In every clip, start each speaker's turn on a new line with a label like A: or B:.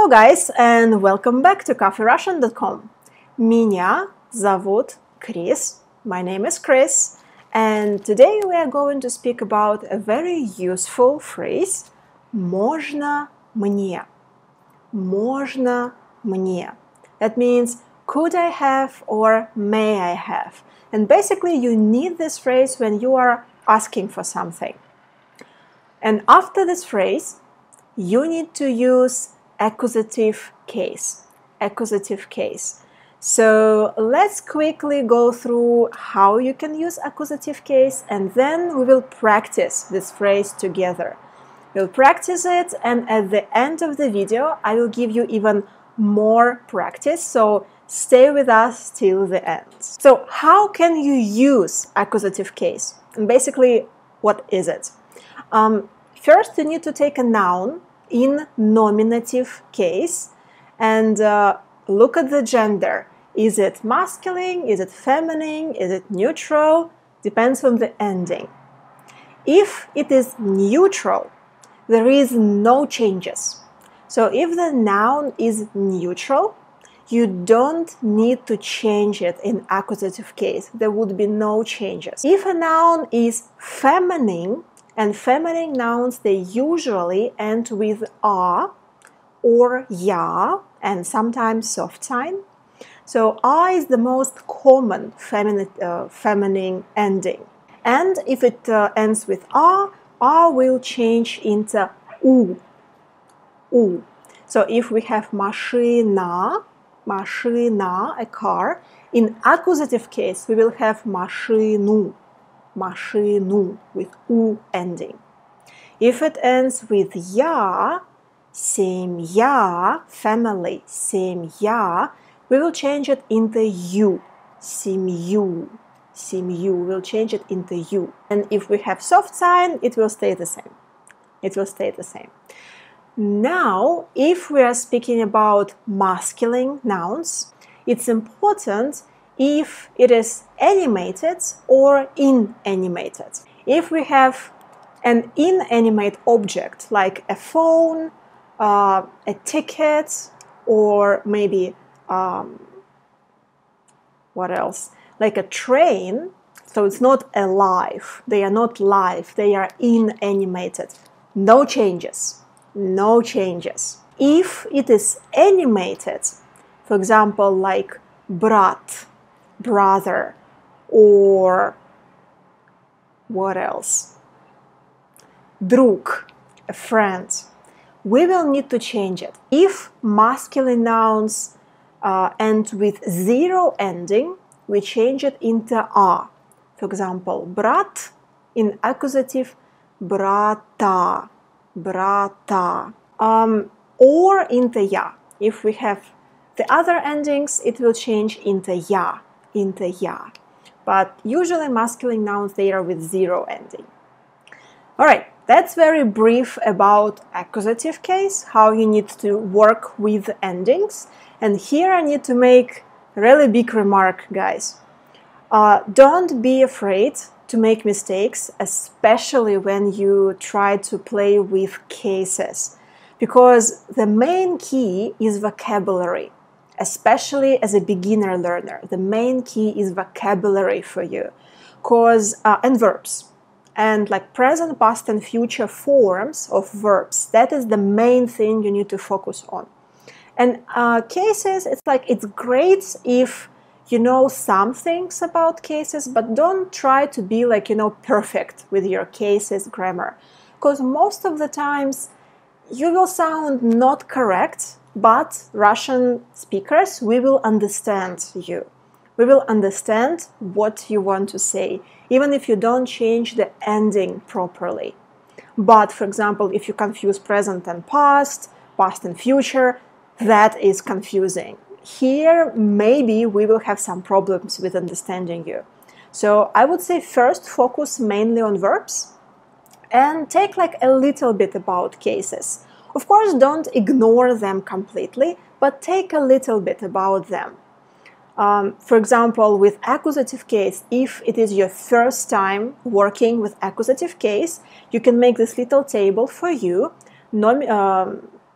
A: Hello guys and welcome back to caferussian.com. Меня зовут Chris. My name is Chris and today we are going to speak about a very useful phrase Можно мне. Можно мне. That means could I have or may I have. And basically you need this phrase when you are asking for something. And after this phrase you need to use accusative case. Accusative case. So let's quickly go through how you can use accusative case and then we will practice this phrase together. We'll practice it and at the end of the video I will give you even more practice, so stay with us till the end. So how can you use accusative case? And basically, what is it? First you need to take a noun in nominative case and look at the gender. Is it masculine? Is it feminine? Is it neutral? Depends on the ending. If it is neutral, there is no changes. So if the noun is neutral, you don't need to change it in accusative case. There would be no changes. If a noun is feminine, and feminine nouns, they usually end with a or ya and sometimes soft sign. So a is the most common feminine ending. And if it ends with a will change into u. U. So if we have машина, a car, in accusative case we will have машину. Машину with u ending. If it ends with ya, семья, family, семья, we will change it into u. Семью, семью, we'll change it into u. And if we have soft sign, it will stay the same. It will stay the same. Now, if we are speaking about masculine nouns, it's important if it is animated or inanimated. If we have an inanimate object like a phone, a ticket, or maybe what else? Like a train, so it's not alive. They are not live, they are inanimated. No changes. No changes. If it is animated, for example, like брат, brother, or what else? Друг, a friend. We will need to change it. If masculine nouns end with zero ending, we change it into a. For example, брат in accusative, брата, брата, or into ya. If we have the other endings, it will change into ya. But usually masculine nouns, they are with zero ending. Alright, that's very brief about accusative case, how you need to work with endings. And here I need to make a really big remark, guys. Don't be afraid to make mistakes, especially when you try to play with cases. Because the main key is vocabulary. Especially as a beginner learner, the main key is vocabulary for you, and verbs, and like present, past, and future forms of verbs. That is the main thing you need to focus on. And cases, it's great if you know some things about cases, but don't try to be perfect with your cases grammar, because most of the times you will sound not correct. But Russian speakers, we will understand you. We will understand what you want to say, even if you don't change the ending properly. But, for example, if you confuse present and past and future, that is confusing. Here, maybe we will have some problems with understanding you. So I would say first focus mainly on verbs and take a little bit about cases. Of course, don't ignore them completely, but take a little bit about them. For example, with accusative case, if it is your first time working with accusative case, you can make this little table for you.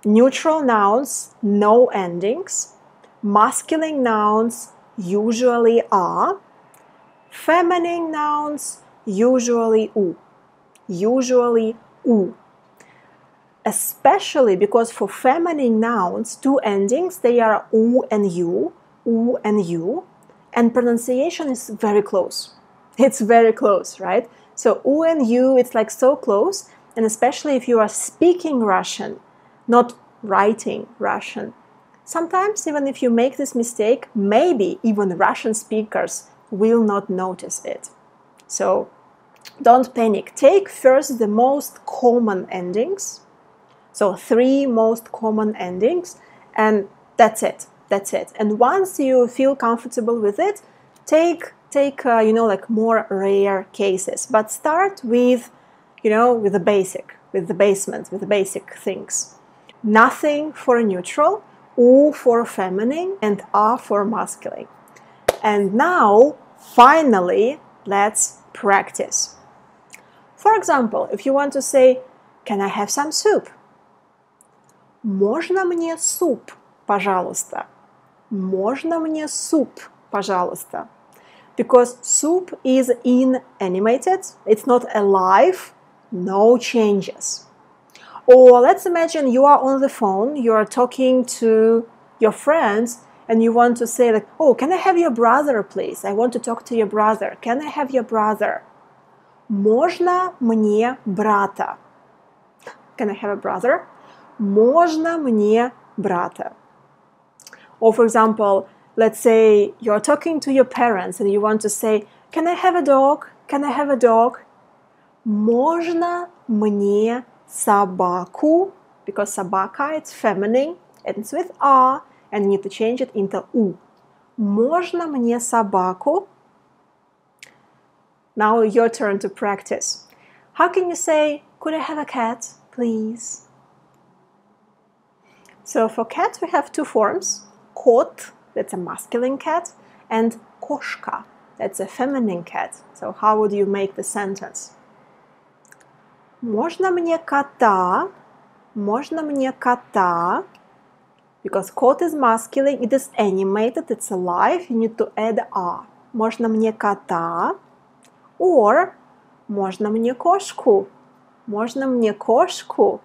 A: Neutral nouns, no endings. Masculine nouns usually are. Feminine nouns usually u. Usually u. Especially because for feminine nouns, two endings, they are u and u, and pronunciation is very close. It's very close, right? So u and u, it's like so close, and especially if you are speaking Russian, not writing Russian. Sometimes even if you make this mistake, maybe even Russian speakers will not notice it. So don't panic. Take first the most common endings. So 3 most common endings, and that's it. That's it. And once you feel comfortable with it, take like more rare cases. But start with, with the basic, with the basement, with the basic things. Nothing for neutral, u for feminine, and a for masculine. And now, finally, let's practice. For example, if you want to say, can I have some soup? Можно мне суп, пожалуйста? Можно мне суп, пожалуйста? Because soup is inanimated, it's not alive, no changes. Or let's imagine you are on the phone, you are talking to your friends, and you want to say like, oh, can I have your brother, please? I want to talk to your brother. Can I have your brother? Можно мне брата? Can I have a brother? Можно мне брата? Or for example, let's say you're talking to your parents and you want to say, can I have a dog? Can I have a dog? Можно мне собаку? Because собака, it's feminine, and it's with a, and you need to change it into u. Можно мне собаку? Now your turn to practice. How can you say, could I have a cat, please? So for cat, we have 2 forms. Кот, that's a masculine cat, and Кошка, that's a feminine cat. So how would you make the sentence? Можно мне кота? Можно мне кота? Because кот is masculine, it is animated, it's alive, you need to add a. Можно мне кота? Or можно мне кошку? Можно мне кошку?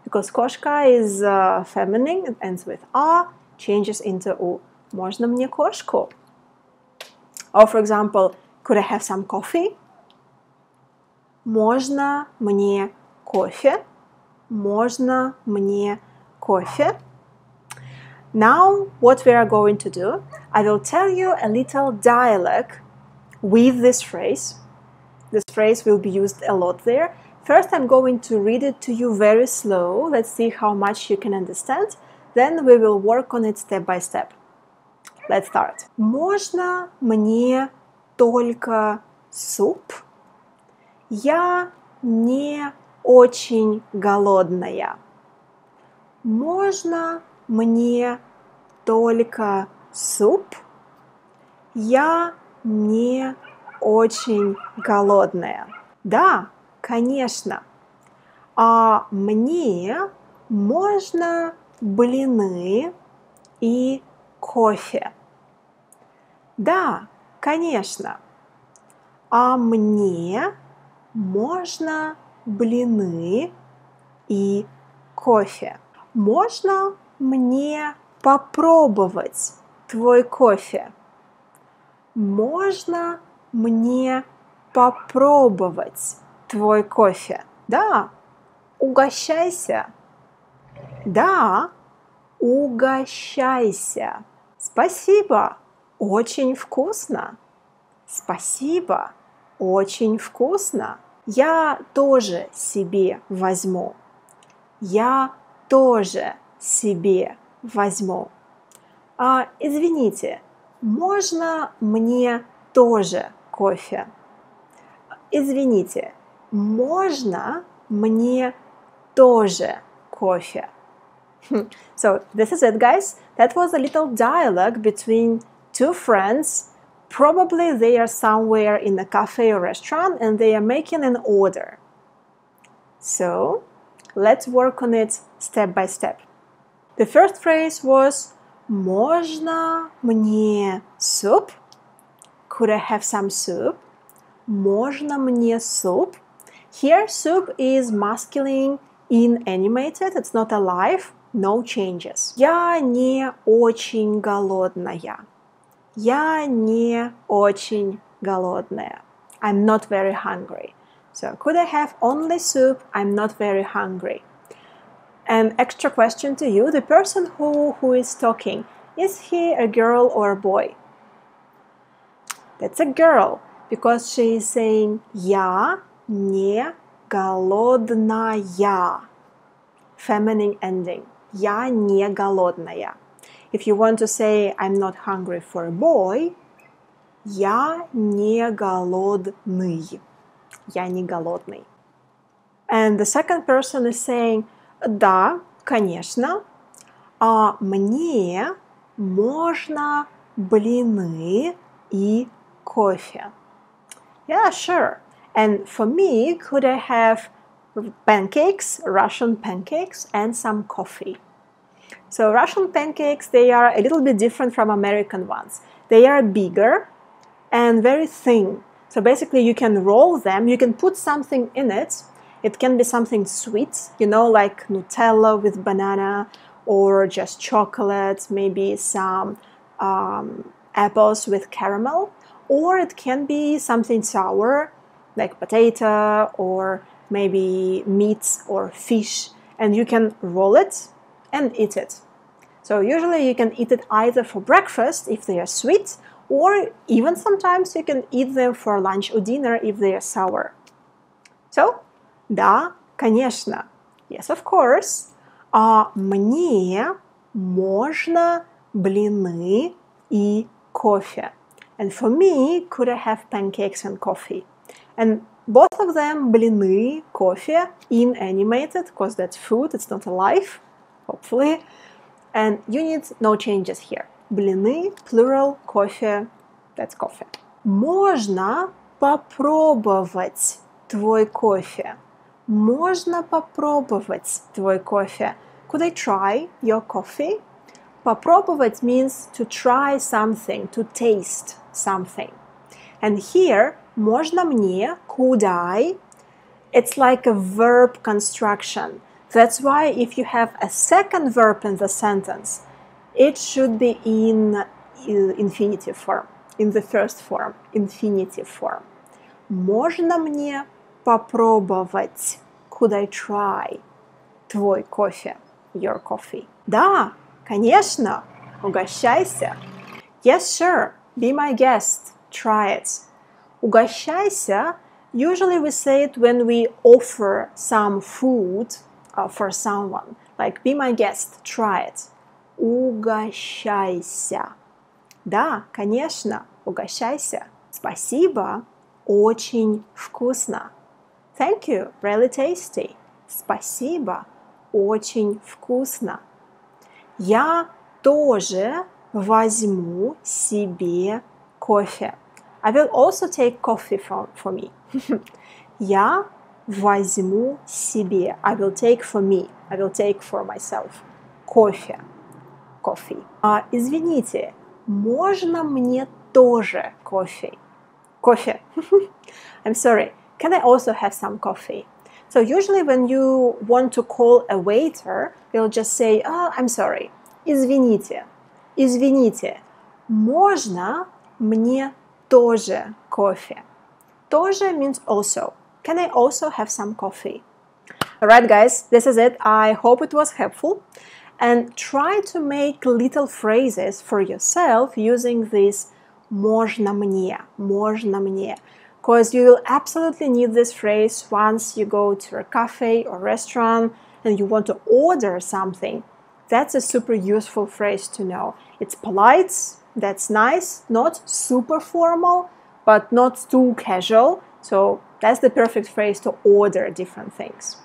A: Because кошка is feminine, it ends with a, changes into u. Можно мне кошку? Or for example, could I have some coffee? Можно мне кофе? Можно мне кофе? Now, what we are going to do, I will tell you a little dialogue with this phrase. This phrase will be used a lot there. First, I'm going to read it to you very slow. Let's see how much you can understand. Then we will work on it step by step. Let's start. Можно мне только суп? Я не очень голодная. Можно мне только суп? Я не очень голодная. Да, конечно. А мне можно блины и кофе? Да, конечно. А мне можно блины и кофе? Можно мне попробовать твой кофе? Можно мне попробовать твой кофе? Да, угощайся. Да, угощайся. Спасибо, очень вкусно. Спасибо, очень вкусно. Я тоже себе возьму. Я тоже себе возьму. Извините, можно мне тоже кофе? Извините, можно мне тоже кофе? So this is it, guys. That was a little dialogue between 2 friends. Probably they are somewhere in a cafe or restaurant and they are making an order. So let's work on it step by step. The first phrase was Можно мне soup? Could I have some soup? Можно мне soup? Here, soup is masculine, inanimated, it's not alive, no changes. Я не очень голодная. Я не очень голодная. I'm not very hungry. So, could I have only soup? I'm not very hungry. An extra question to you, the person who is talking, is he a girl or a boy? That's a girl, because she is saying Я не голодная. Feminine ending. Я не голодная. If you want to say I'm not hungry for a boy, Я не голодный. Я не голодный. And the second person is saying Да, конечно. А мне можно блины и кофе? Yeah, sure. And for me, could I have pancakes, Russian pancakes, and some coffee? So Russian pancakes, they are a little bit different from American ones. They are bigger and very thin. So basically you can roll them, you can put something in it. It can be something sweet, you know, like Nutella with banana, or just chocolate, maybe some apples with caramel. Or it can be something sour, like potato, or maybe meat or fish, and you can roll it and eat it. So usually you can eat it either for breakfast if they are sweet, or even sometimes you can eat them for lunch or dinner if they are sour. So, да, конечно. Yes, of course. А мне можно блины и кофе? And for me, could I have pancakes and coffee? And both of them, блины, кофе, inanimated, because that's food, it's not alive, hopefully. And you need no changes here. Блины, plural, кофе, that's coffee. Можно попробовать твой кофе? Можно попробовать твой кофе? Could I try your coffee? Попробовать means to try something, to taste something. And here, можно мне, could I, it's like a verb construction. That's why if you have a second verb in the sentence, it should be in infinitive form, in the first form, infinitive form. Можно мне попробовать? Could I try твой кофе, your coffee? Да, конечно, угощайся. Yes, sure, be my guest, try it. Угощайся, usually we say it when we offer some food for someone, like be my guest, try it. Угощайся. Да, конечно, угощайся. Спасибо, очень вкусно. Thank you, really tasty. Спасибо, очень вкусно. Я тоже возьму себе кофе. I will also take coffee for me. Я возьму себе. I will take for me. I will take for myself. Кофе. Coffee. Извините, можно мне тоже кофе? Кофе. I'm sorry. Can I also have some coffee? So usually when you want to call a waiter, you'll just say, I'm sorry. Извините. Извините. Можно мне тоже кофе? Тоже means also. Can I also have some coffee? Alright guys, this is it. I hope it was helpful. And try to make little phrases for yourself using this можно мне, можно мне. Because you will absolutely need this phrase once you go to a cafe or restaurant and you want to order something. That's a super useful phrase to know. It's polite, that's nice, not super formal, but not too casual. So that's the perfect phrase to order different things.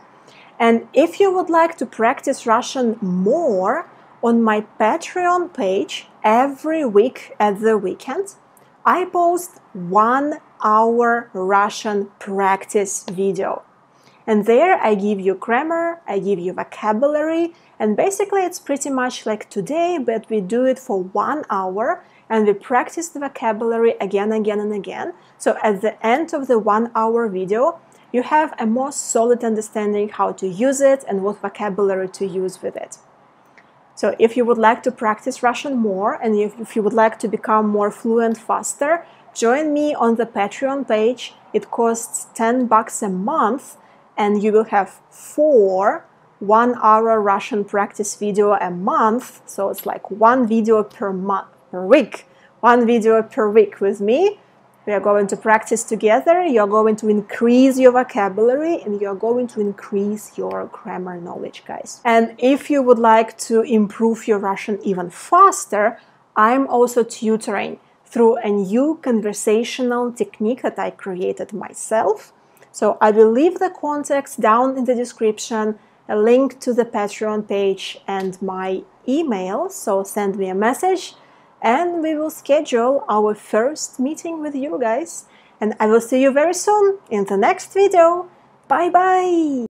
A: And if you would like to practice Russian more, on my Patreon page every week at the weekend, I post 1 hour Russian practice video. And there I give you grammar, I give you vocabulary, And basically it's pretty much like today, but we do it for 1 hour and we practice the vocabulary again and again. So at the end of the 1 hour video, you have a more solid understanding how to use it and what vocabulary to use with it. So if you would like to practice Russian more and if you would like to become more fluent faster, join me on the Patreon page. It costs $10 a month and you will have 4 1-hour Russian practice video a month. So it's like 1 video per week. 1 video per week with me. We are going to practice together. You're going to increase your vocabulary and you're going to increase your grammar knowledge, guys. And if you would like to improve your Russian even faster, I'm also tutoring through a new conversational technique that I created myself. So I will leave the context down in the description, a link to the Patreon page and my email. So send me a message and we will schedule our first meeting with you guys. And I will see you very soon in the next video. Bye bye!